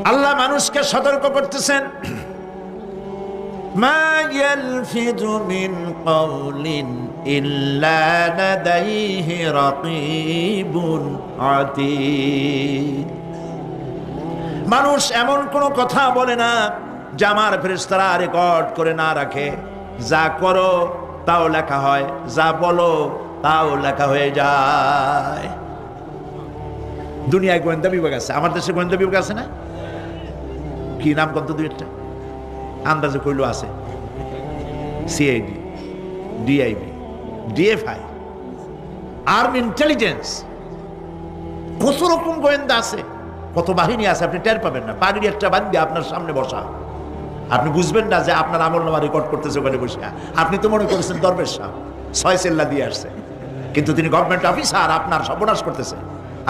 আল্লাহ মানুষকে সতর্ক করতেছেন, মা ইয়ালফিযু মিন কাওলিন ইল্লা লাদাইহি রাকীবুন আতীদ। মানুষ এমন কোন কথা বলে না যা আমার ফেরেশতারা রেকর্ড করে না রাখে। যা করো তাও লেখা হয়, যা বলো তাও লেখা হয়ে যায়। দুনিয়ায় গোয়েন্দা বিভাগ আছে, আমার দেশে গোয়েন্দা বিভাগ আছে না? কি নাম কত দুই একটা আন্দাজে কইলো আছে, CID, DIB, DFI, army intelligence, কত রকম গোয়েন্দা আছে, কত বাহিনী আছে, আপনি টের পাবেন না। পাগড়ি একটা বাদ দিয়ে আপনার সামনে বসা, আপনি বুঝবেন না যে আপনার আমল নামা রেকর্ড করতেছে ওখানে বসে। আপনি তো মনে করেছেন দরবেশ সাহেব 6 সেল্লা দিয়ে আসছে, কিন্তু তিনি গভর্নমেন্ট অফিসার, আপনার সর্বনাশ করতেছে।